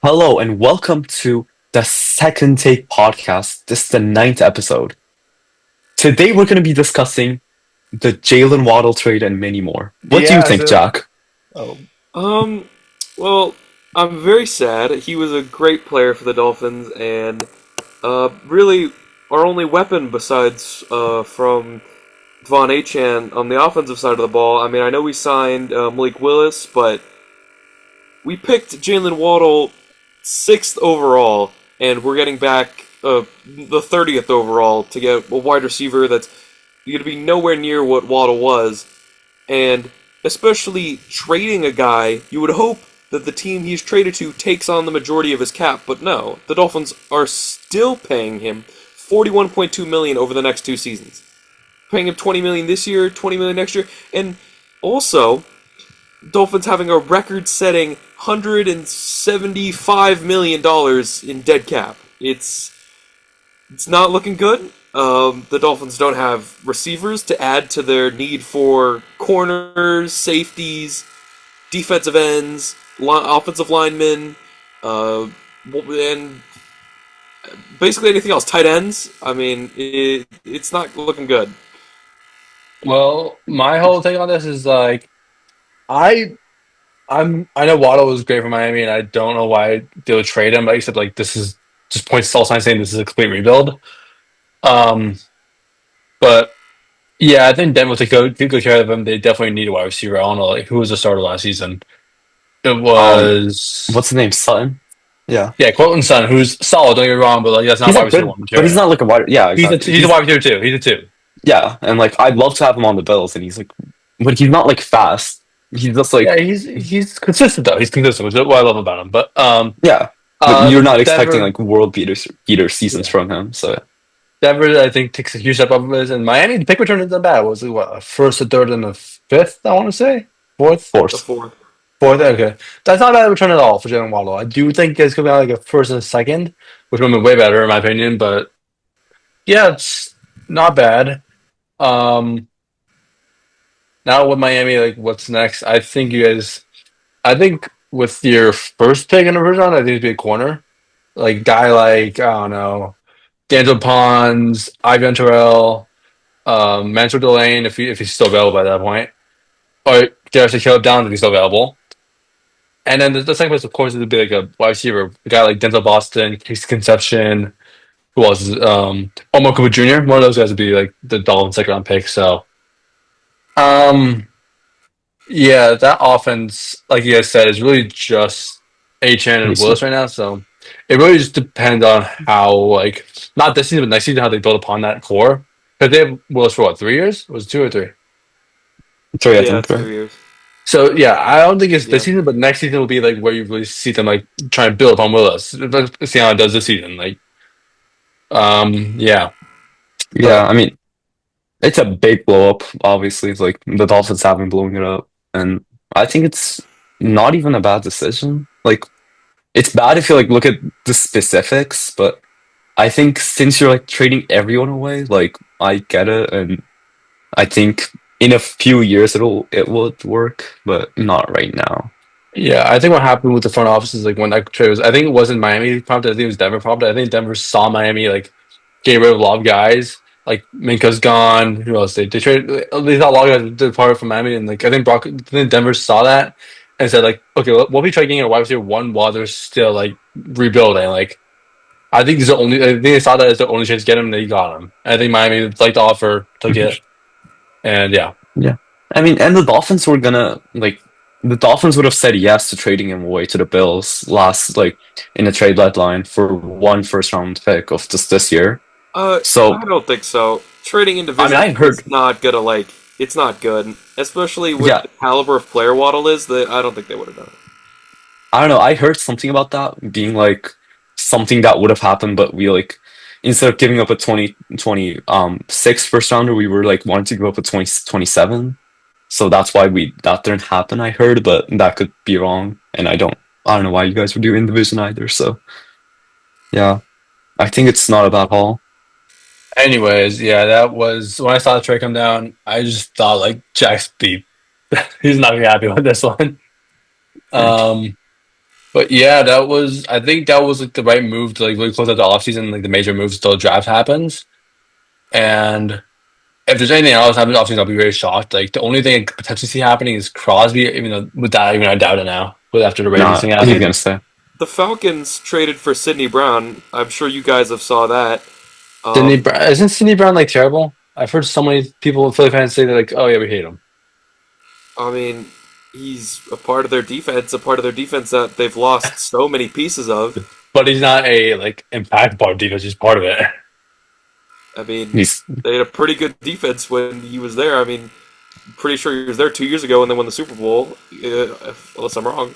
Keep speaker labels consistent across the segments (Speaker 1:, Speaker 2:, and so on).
Speaker 1: Hello and welcome to the Second Take podcast. This is the ninth episode. Today we're going to be discussing the Jaylen Waddle trade and many more. What do you
Speaker 2: Yeah,
Speaker 1: think,
Speaker 2: so
Speaker 1: Jack?
Speaker 2: oh,
Speaker 3: Um, well, I'm very sad. He was a great player for the Dolphins, and really our only weapon besides from Von Achan on the offensive side of the ball. I mean, I know we signed Malik Willis, but we picked Jaylen Waddle sixth overall, and we're getting back the 30th overall to get a wide receiver that's going to be nowhere near what Waddle was. And especially trading a guy, you would hope that the team he's traded to takes on the majority of his cap, but no. The Dolphins are still paying him $41.2 million over the next 2 seasons. Paying him $20 million this year, $20 million next year, and also Dolphins having a record-setting $175 million in dead cap. It's not looking good. The Dolphins don't have receivers to add to their need for corners, safeties, defensive ends, offensive linemen, and basically anything else. Tight ends. I mean, it's not looking good.
Speaker 2: well, my whole thing on this is like I I know Waddle was great for Miami, and I don't know why they would trade him. But except like this is just points to all signs saying this is a complete rebuild. Um, but yeah, I think Denver will take good care of him. They definitely need a wide receiver. I don't know like who was the starter last season. It
Speaker 1: Um,
Speaker 2: was
Speaker 1: what's his name? Sutton? Yeah.
Speaker 2: yeah, Cortland Sutton, who's solid. Don't get me wrong, but like that's not
Speaker 1: He's
Speaker 2: wide
Speaker 1: a
Speaker 2: receiver
Speaker 1: good,
Speaker 2: one
Speaker 1: but he's
Speaker 2: material.
Speaker 1: not like a wide. Yeah, exactly.
Speaker 2: He's a wide receiver too. He's a two.
Speaker 1: Yeah, and like I'd love to have him on the Bills, and he's like, but he's not like fast. He's just
Speaker 2: Yeah,
Speaker 1: like,
Speaker 2: he's consistent though. He's consistent, which is what I love about him. But
Speaker 1: yeah. But you're not expecting
Speaker 2: Denver,
Speaker 1: like world beater seasons
Speaker 2: yeah,
Speaker 1: from him. So
Speaker 2: Denver, I think takes a huge step up. And Miami, the pick return isn't bad. Was it what a first, a third, and a fifth? I want to say fourth,
Speaker 3: The
Speaker 1: fourth.
Speaker 3: fourth.
Speaker 2: fourth. Okay, that's not a bad return at all for Jalen Waddle. I do think it's gonna be like a first and a second, which would be way better in my opinion. But yeah, it's not bad. Um, Now with Miami, like what's next? I think you guys. I think with your first pick in the first round, I think it'd be a corner, like guy like I don't know. D'Angelo Pons, Ivan Terrell, Mansur Delane, if he's still available by that point, or Darius Caleb Downs if he's still available. And then the second place, of course, would be like a wide receiver, a guy like Denzel Boston, Casey Conception, who else is Omar Cooper Jr. One of those guys would be like the Dolphins second round pick. So, um, yeah, that offense, like you guys said, is really just HN and
Speaker 1: Mason.
Speaker 2: Willis right now. So it really just depends on how, like, not this season, but next season, how they build upon that core. Because they have Willis for what, 3 years? Was it 2 or 3?
Speaker 1: Three, I
Speaker 3: Yeah,
Speaker 1: think.
Speaker 3: it's
Speaker 1: Right?
Speaker 3: 3 years.
Speaker 2: So yeah, I don't think it's this
Speaker 3: Yeah.
Speaker 2: season, but next season will be like where you really see them like trying to build upon Willis. Let's see how it does this season. Like, yeah,
Speaker 1: Yeah,
Speaker 2: but
Speaker 1: I mean, it's a big blow up. Obviously, it's like the Dolphins have been blowing it up, and I think it's not even a bad decision. Like, it's bad if you like look at the specifics, but I think since you're like trading everyone away, like I get it, and I think in a few years it would work, but not right now.
Speaker 2: yeah, I think what happened with the front office is like when that trade was, I think it wasn't Miami prompted. I think it was Denver prompted. I think Denver saw Miami like get rid of a lot of guys. Like Minka's gone. Who else? They traded. They thought a lot of guys departed from Miami, and like I think Denver saw that and said like, okay, what if we try getting a wide receiver one while they're still like rebuilding? Like, I think these are only. I think they saw that as the only chance to get him. And they got him. I think Miami liked the offer, took
Speaker 1: Mhm.
Speaker 2: it, and yeah,
Speaker 1: Yeah, I mean, and the Dolphins were gonna like the Dolphins would have said yes to trading him away to the Bills last like in the trade deadline for one first round pick of just this year. So
Speaker 3: I don't think so. Trading
Speaker 1: I mean,
Speaker 3: individually
Speaker 1: I heard,
Speaker 3: is not gonna like. It's not good, especially with
Speaker 1: yeah,
Speaker 3: the caliber of player Waddle is. That I don't think they would have done it.
Speaker 1: I don't know. I heard something about that being like something that would have happened, but we like instead of giving up a 2026 first rounder, we were like wanting to give up a 2027. So that's why we that didn't happen, I heard, but that could be wrong. And I don't know why you guys would do in division either. So yeah, I think it's not a bad haul.
Speaker 2: anyways, yeah, that was when I saw the trade come down. I just thought like Jack's beat. He's not gonna be happy with this one.
Speaker 1: Hmm.
Speaker 2: Um, But yeah, that was I think that was like the right move to like really close out the offseason, like the major moves until the draft happens. And if there's anything else happening offseason, I'll be very shocked. Like the only thing I could potentially see happening is Crosby, even though with that, even I doubt it now. With after the Ravens
Speaker 1: Nah,
Speaker 2: thing
Speaker 1: he's
Speaker 2: happened.
Speaker 1: gonna stay.
Speaker 3: The Falcons traded for Sidney Brown. I'm sure you guys have saw that.
Speaker 2: Sidney
Speaker 3: Um,
Speaker 2: Brown isn't Sidney Brown like terrible? I've heard so many people, Philly fans, say that like, oh yeah, we hate him.
Speaker 3: I mean, he's a part of their defense, a part of their defense that they've lost so many pieces of.
Speaker 2: But he's not a like impact part of defense. He's part of it.
Speaker 3: I mean,
Speaker 1: He's
Speaker 3: they had a pretty good defense when he was there. I mean, pretty sure he was there 2 years ago and they won the Super Bowl, unless I'm wrong.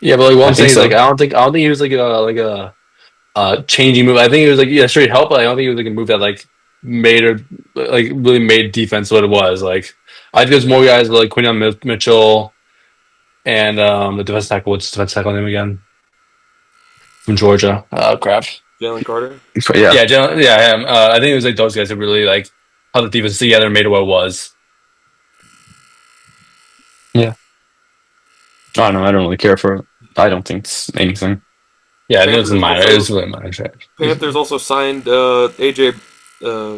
Speaker 2: Yeah, but like what
Speaker 1: I
Speaker 2: I'm
Speaker 1: think
Speaker 2: saying is like
Speaker 1: so.
Speaker 2: I don't think he was like a changing move. I think it was like yeah, sure he helped, but I don't think it was like a move that made or like really made defense what it was. Like I think there's more guys like Mitchell and the defense tackle. What's the defense tackle name again from Georgia? Oh crap.
Speaker 3: Jalen Carter.
Speaker 1: But yeah,
Speaker 2: Yeah, him. I think it was like those guys that really like held the defense together and made it what it was.
Speaker 1: yeah. I don't know. I don't really care for it. I don't think it's anything.
Speaker 2: Yeah, I think it was
Speaker 3: Panthers
Speaker 2: minor. It
Speaker 3: also
Speaker 2: was really minor. Shit.
Speaker 3: Panthers also signed AJ.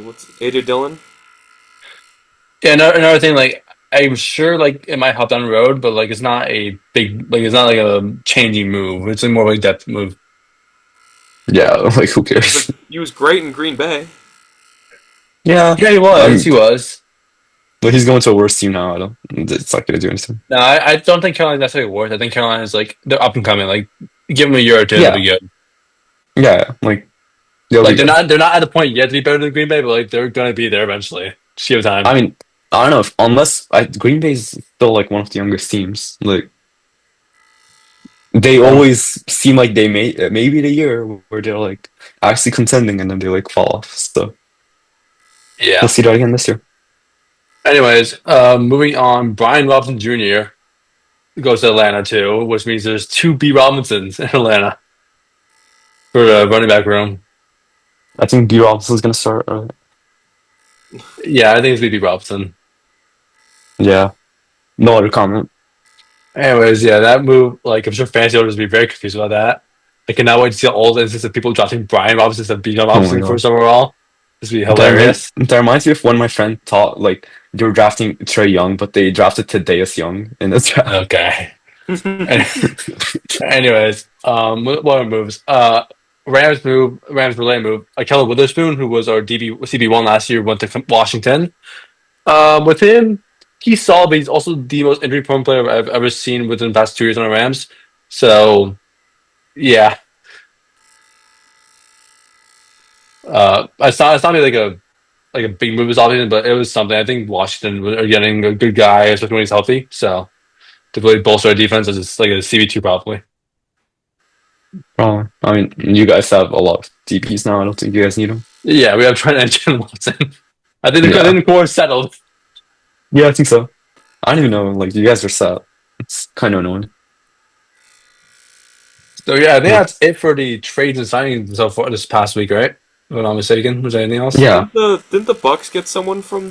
Speaker 3: What's AJ Dillon?
Speaker 2: Yeah, another thing, like I'm sure, like it might help down the road, but like it's not a big, like it's not like a changing move. It's like more of a depth move.
Speaker 1: Yeah, like who cares?
Speaker 3: He was great in Green Bay.
Speaker 1: Yeah,
Speaker 2: Yeah, he was.
Speaker 1: I'm.
Speaker 2: He was.
Speaker 1: But he's going to a worse team now. I don't. It's not gonna do anything.
Speaker 2: No, I don't think Carolina's necessarily worth. I think Carolina's like they're up and coming. Like give them a year or two, they'll
Speaker 1: Yeah,
Speaker 2: be good.
Speaker 1: yeah. Like they'll be
Speaker 2: Like they're
Speaker 1: good.
Speaker 2: not at the point yet to be better than Green Bay, but like they're gonna be there eventually. Just give it
Speaker 1: I
Speaker 2: time.
Speaker 1: mean, I don't know if unless Green Bay's still like one of the youngest teams. Like they
Speaker 2: Um,
Speaker 1: always seem like they may maybe the year where they're like actually contending and then they like fall off. So we'll
Speaker 2: yeah.
Speaker 1: see that again this year.
Speaker 2: Anyways, moving on. Brian Robinson Jr. goes to Atlanta too, which means there's two B Robinsons in Atlanta for the running back room.
Speaker 1: I think B Robinson's gonna start.
Speaker 2: Yeah, I think it's gonna be Robinson.
Speaker 1: Yeah, no other comment.
Speaker 2: Anyways, yeah, that move, like, I'm sure fantasy owners will be very confused about that. I cannot wait to see all the instances of people drafting Brian Robinson instead of Bijan
Speaker 1: Oh my
Speaker 2: Robinson
Speaker 1: god.
Speaker 2: first overall. This would be hilarious.
Speaker 1: That reminds me of when my friend thought like they were drafting Trey Young, but they drafted Thaddeus Young in the draft.
Speaker 2: Okay. Anyways, what are moves? Rams relay move. Akella Witherspoon, who was our CB1 last year, went to Washington. With him, he's solid, but he's also the most injury prone player I've ever seen within the past 2 years on the Rams. So, yeah. It's not like a big move this offseason, but it was something. I think Washington are getting a good guy, especially when he's healthy. So to really bolster our defense as it's like a CB2 probably.
Speaker 1: Probably. I mean, you guys have a lot of DPs now. I don't think you guys need them.
Speaker 2: Yeah, we have Trent and Jen Watson. I
Speaker 1: Yeah.
Speaker 2: think the core is settled.
Speaker 1: Yeah, I think so. I don't even know. Like, you guys are set. It's kind of annoying.
Speaker 2: So yeah, I think
Speaker 1: Yeah.
Speaker 2: that's it for the trades and signings so far this past week, right? If I'm not mistaken. Was there anything else?
Speaker 1: Yeah.
Speaker 3: Didn't the Bucks get someone from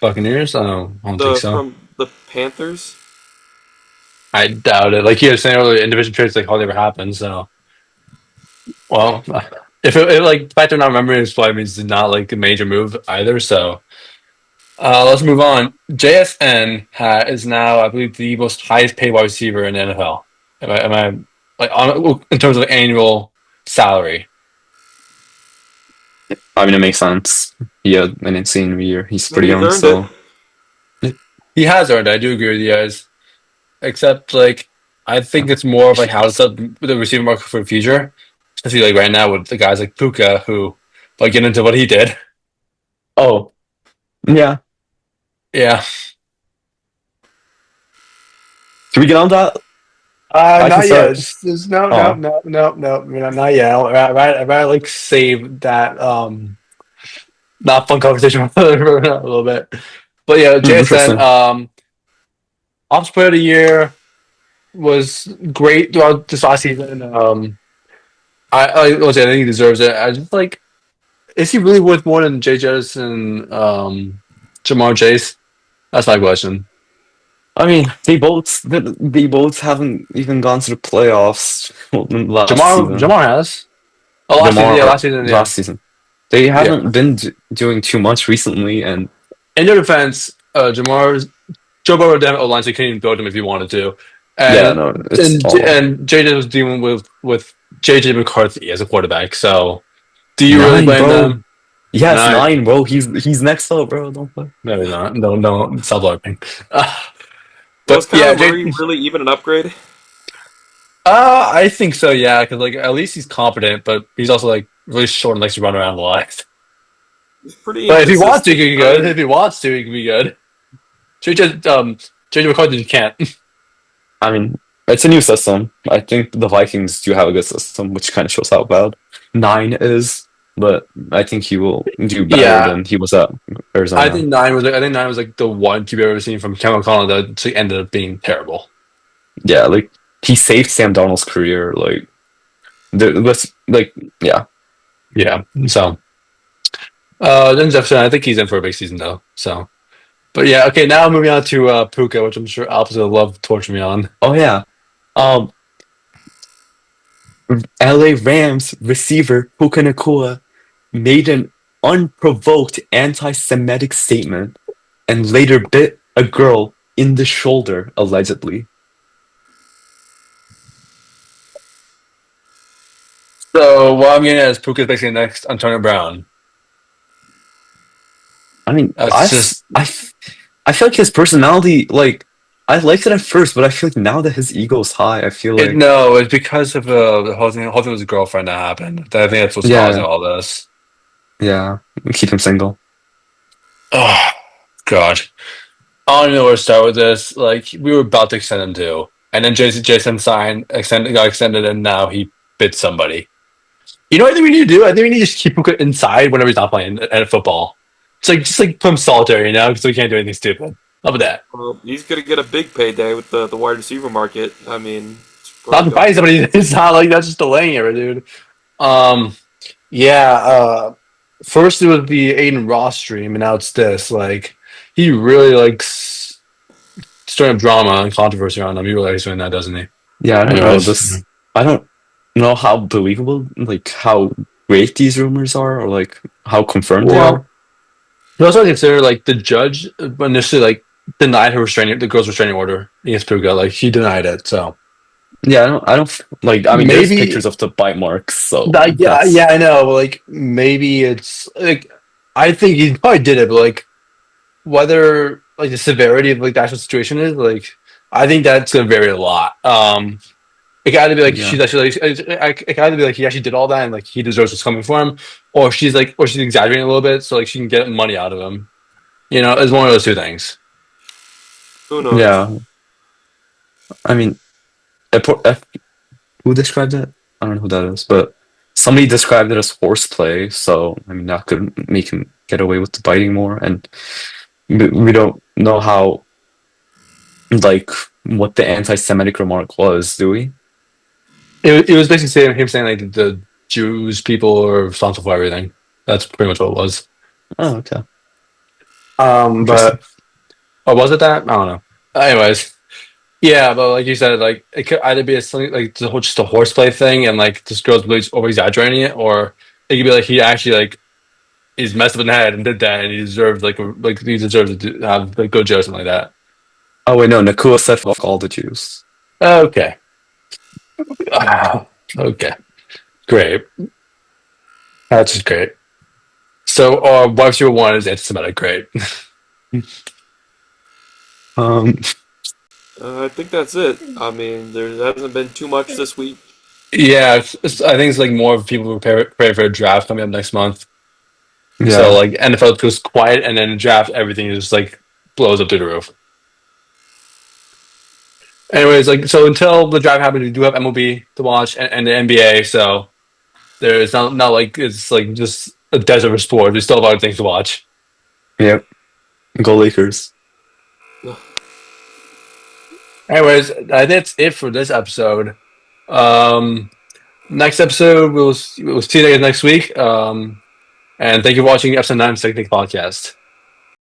Speaker 2: Buccaneers? Oh, I don't think
Speaker 3: the
Speaker 2: so.
Speaker 3: from the Panthers?
Speaker 2: I doubt it. Like you were saying earlier, individual trades like hardly ever happen. So, well, if like the fact they're not remembering this probably means it's not like a major move either. So, let's move on. Is now, I believe, the most highest paid wide receiver in the NFL. Am I like on in terms of annual salary?
Speaker 1: I mean, it makes sense. He had an insane year. He's
Speaker 3: I mean,
Speaker 1: pretty
Speaker 3: he's
Speaker 1: young,
Speaker 3: earned it.
Speaker 1: so
Speaker 2: He has earned it. I do agree with you guys. Except like I think it's more of like how to set up the receiver market for the future. Especially like right now with the guys like Puka who like get into what he did.
Speaker 1: oh yeah.
Speaker 2: Yeah.
Speaker 1: Can we get on that? I can
Speaker 2: Not yet.
Speaker 1: start.
Speaker 2: There's no, no,
Speaker 1: Oh,
Speaker 2: no, no, no, no, not yet. I'd rather like save that not fun conversation for a little bit. But yeah, JSN,
Speaker 1: interesting.
Speaker 2: Offensive Player of the Year was great throughout this last season. I think he deserves it. I just like, is he really worth more than Jay Jettis and Jamar Chase? That's my question.
Speaker 1: I mean, they both haven't even gone to the playoffs last season.
Speaker 2: Jamar has. Oh, last season, yeah,
Speaker 1: Jamar
Speaker 2: last season, yeah,
Speaker 1: last season. They
Speaker 2: yeah.
Speaker 1: haven't been doing too much recently, and
Speaker 2: In their defense, Joe Burrow didn't have O line, so he couldn't even build him if he wanted to,
Speaker 1: yeah,
Speaker 2: and
Speaker 1: no, it's all
Speaker 2: and JJ was dealing with JJ McCarthy as a quarterback. So, do you really
Speaker 1: nine,
Speaker 2: blame
Speaker 1: bro.
Speaker 2: them?
Speaker 1: Yes,
Speaker 2: No,
Speaker 1: nine, bro. He's next up, bro. Don't play.
Speaker 2: maybe not. No, no, stop laughing. Uh,
Speaker 3: Was
Speaker 2: but yeah,
Speaker 3: Kyler Murray really even an upgrade?
Speaker 2: I think so. Yeah, because like at least he's competent, but he's also like really short and likes to run around a lot.
Speaker 3: He's pretty
Speaker 2: But if he wants to, he
Speaker 3: inconsistent.
Speaker 2: can be
Speaker 3: I
Speaker 2: good.
Speaker 3: mean,
Speaker 2: If he wants to, he can be good. JJ McCarthy just can't.
Speaker 1: I mean, it's a new system. I think the Vikings do have a good system, which kind of shows how bad nine is. But I think he will do better
Speaker 2: Yeah,
Speaker 1: than he was at Arizona.
Speaker 2: I think nine was like the one QB I've ever seen from Kevin O'Connell that ended up being terrible.
Speaker 1: Yeah, like he saved Sam Darnold's career. Like, let's like, yeah,
Speaker 2: Yeah. So then Jefferson, I think he's in for a big season though. So but yeah, okay, now moving on to Puka, which I'm sure Alp's gonna love to torture me on.
Speaker 1: oh yeah. Um, LA Rams receiver Puka Nacua made an unprovoked anti-Semitic statement and later bit a girl in the shoulder, allegedly.
Speaker 2: So what I'm getting at is Puka's basically next Antonio Brown.
Speaker 1: I mean,
Speaker 2: That's just
Speaker 1: I feel like his personality, like, I liked it at first, but I feel like now that his ego's high, I feel
Speaker 2: it.
Speaker 1: like,
Speaker 2: No, it's because of the whole thing with his girlfriend that happened. I think that's what's causing
Speaker 1: yeah,
Speaker 2: all this.
Speaker 1: yeah, keep him single.
Speaker 2: Oh God, I don't even know where to start with this. Like we were about to extend him too, and then Jason got extended, and now he bit somebody. You know what I think we need to do? I think we need to just keep Puka inside whenever he's not playing at football. It's like just like put him solitary, because we can't do anything stupid. How about that?
Speaker 3: well, he's gonna get a big payday with the wide receiver market. I mean, it's
Speaker 2: Not
Speaker 3: probably
Speaker 2: to
Speaker 3: going.
Speaker 2: fight somebody. It's not like that's just delaying it, dude. Um, yeah. First it was the Aiden Ross stream, and now it's this. Like, he really likes stirring up drama and controversy around him. He really likes doing that, doesn't he?
Speaker 1: Yeah, I don't know
Speaker 2: Anyways,
Speaker 1: this. I don't know how believable, like, how great these rumors are, or like how confirmed they
Speaker 2: well,
Speaker 1: are.
Speaker 2: you also consider like the judge initially like denied the girl's restraining order against Puga. Like he denied it. So
Speaker 1: Yeah, I don't like. I mean, there's
Speaker 2: maybe
Speaker 1: pictures of the bite marks, so
Speaker 2: yeah,
Speaker 1: that's
Speaker 2: I know. Like maybe it's like I think he probably did it, but like whether like the severity of like the actual situation is like I think that's gonna vary a lot. It can either be like
Speaker 1: yeah,
Speaker 2: she's actually it can either be like he actually did all that and like he deserves what's coming for him, or she's exaggerating a little bit so like she can get money out of him. It's one of those two things.
Speaker 3: Who knows?
Speaker 1: yeah. I mean, who described it? I don't know who that is, but somebody described it as horseplay. So I mean, that could make him get away with the biting more, and we don't know how like what the anti-Semitic remark was, do we?
Speaker 2: It was basically him saying like the Jews people are responsible for everything. That's pretty much what it was.
Speaker 1: Oh, okay, interesting.
Speaker 2: But was it that? I don't know. Anyways, yeah, but like you said, like it could either be something like just a horseplay thing, and like this girl's really over exaggerating it, or it could be like he actually like is messed up in the head and did that, and he deserves like he deserves to have like go to jail or something like that.
Speaker 1: Oh wait, no, Nakua said fuck all the Jews.
Speaker 2: Okay, okay, great. That's just great. So, wide receiver one is anti-Semitic. Great.
Speaker 1: Um,
Speaker 3: I think that's it. I mean, there hasn't been too much this week.
Speaker 2: Yeah, I think it's like more of people prepare for a draft coming up next month. So
Speaker 1: yeah,
Speaker 2: like NFL goes quiet, and then draft everything just like blows up through the roof. Anyways, like so until the draft happens, we do have MLB to watch and the NBA. So there's not like it's like just a desert of sport. There's still a lot of things to watch.
Speaker 1: yep. Go Lakers.
Speaker 2: Anyways, that's it for this episode. Um, Next episode we'll see you guys next week. And thank you for watching episode 9 of Technique Podcast.